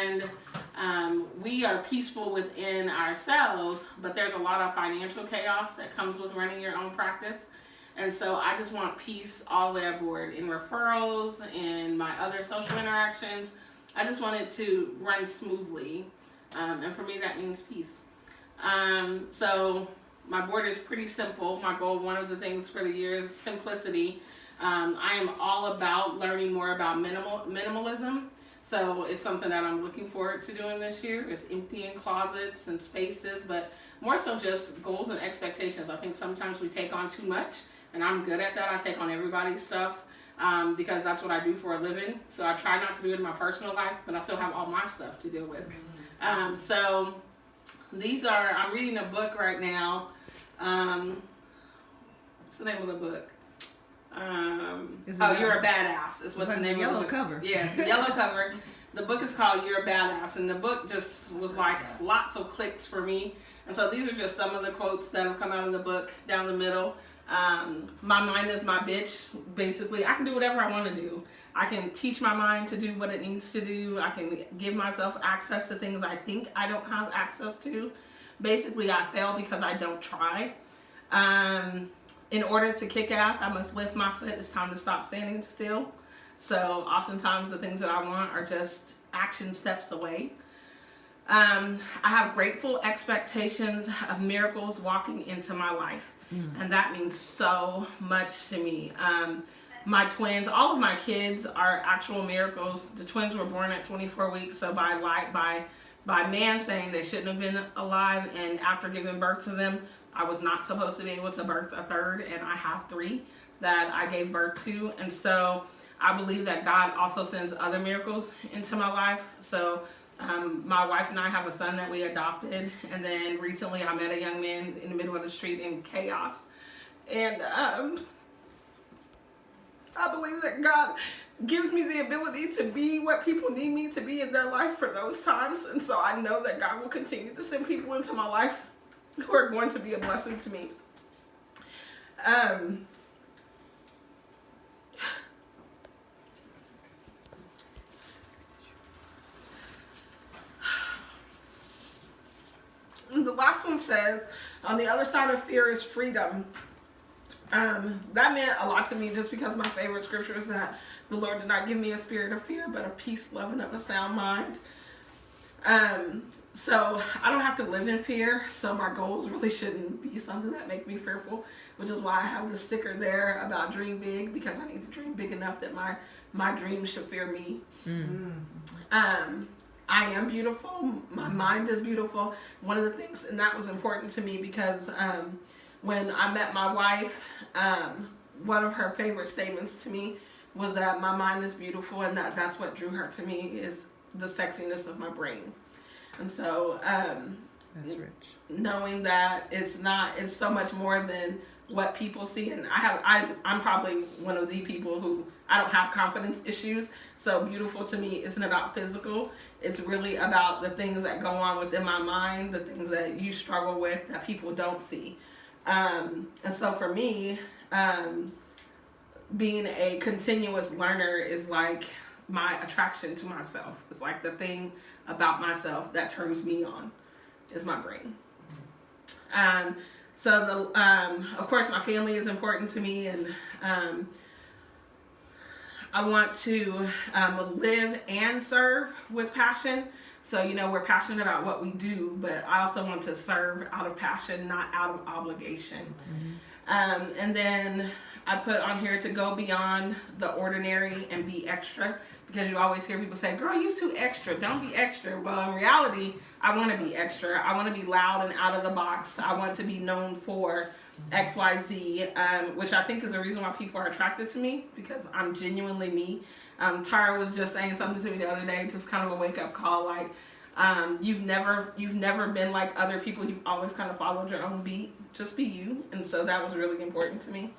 and we are peaceful within ourselves, but there's a lot of financial chaos that comes with running your own practice. And so I just want peace all the way aboard in referrals, in my other social interactions. I just want it to run smoothly. And for me, that means peace. So my board is pretty simple. My goal, one of the things for the year, is simplicity. I am all about learning more about minimalism. So it's something that I'm looking forward to doing this year, is emptying closets and spaces, but more so just goals and expectations. I think sometimes we take on too much, and I'm good at that. I take on everybody's stuff because that's what I do for a living. So I try not to do it in my personal life, but I still have all my stuff to deal with. So these are, I'm reading a book right now. What's the name of the book? You're a Badass is what the name of the book. Cover. Yeah, it's a yellow cover. The book is called You're a Badass, and the book just was like lots of clicks for me. And so these are just some of the quotes that have come out of the book down the middle. My mind is my bitch. Basically, I can do whatever I want to do. I can teach my mind to do what it needs to do. I can give myself access to things I think I don't have access to. Basically, I fail because I don't try. In order to kick ass, I must lift my foot. It's time to stop standing still. So oftentimes the things that I want are just action steps away. I have grateful expectations of miracles walking into my life. And that means so much to me. My twins, all of my kids are actual miracles. The twins were born at 24 weeks, so by man saying they shouldn't have been alive, and after giving birth to them, I was not supposed to be able to birth a third, and I have 3 that I gave birth to. And so I believe that God also sends other miracles into my life. So my wife and I have a son that we adopted, and then recently I met a young man in the middle of the street in chaos. And I believe that God gives me the ability to be what people need me to be in their life for those times. And so I know that God will continue to send people into my life who are going to be a blessing to me. The last one says, on the other side of fear is freedom. That meant a lot to me just because my favorite scripture is that the Lord did not give me a spirit of fear, but a peace, love, and of a sound mind. So I don't have to live in fear, so my goals really shouldn't be something that make me fearful, which is why I have the sticker there about dream big, because I need to dream big enough that my dreams should fear me. I am beautiful. My mind is beautiful. One of the things, and that was important to me because when I met my wife, one of her favorite statements to me was that my mind is beautiful, and that's what drew her to me, is the sexiness of my brain. And so that's rich. Knowing that it's so much more than what people see. And I'm probably one of the people who, I don't have confidence issues. So beautiful to me isn't about physical. It's really about the things that go on within my mind, the things that you struggle with that people don't see. And so for me, being a continuous learner is like my attraction to myself. It's like the thing about myself that turns me on is my brain. So of course my family is important to me, and I want to live and serve with passion. So, we're passionate about what we do, but I also want to serve out of passion, not out of obligation. And then I put on here to go beyond the ordinary and be extra, because you always hear people say, girl, you're too extra. Don't be extra. Well, in reality, I want to be extra. I want to be loud and out of the box. I want to be known for XYZ, which I think is the reason why people are attracted to me, because I'm genuinely me. Tara was just saying something to me the other day, just kind of a wake-up call, like, you've never been like other people. You've always kind of followed your own beat. Just be you. And so that was really important to me.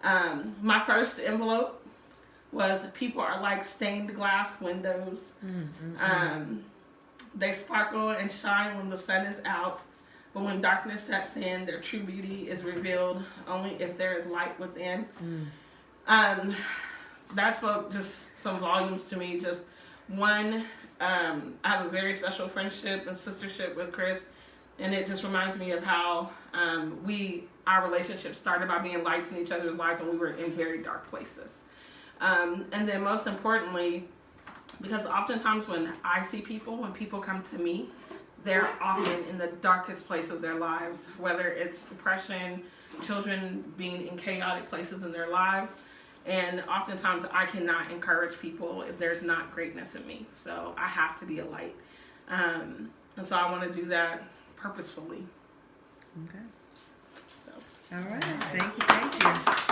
My first envelope was, people are like stained glass windows. They sparkle and shine when the sun is out, but when darkness sets in, their true beauty is revealed only if there is light within. That spoke just some volumes to me. Just one, I have a very special friendship and sistership with Chris, and it just reminds me of how our relationship started by being lights in each other's lives when we were in very dark places. And then most importantly, because oftentimes when I see people, when people come to me, they're often in the darkest place of their lives, whether it's depression, children being in chaotic places in their lives. And oftentimes I cannot encourage people if there's not greatness in me. So I have to be a light. And so I want to do that purposefully. Okay. So. All right. Thank you.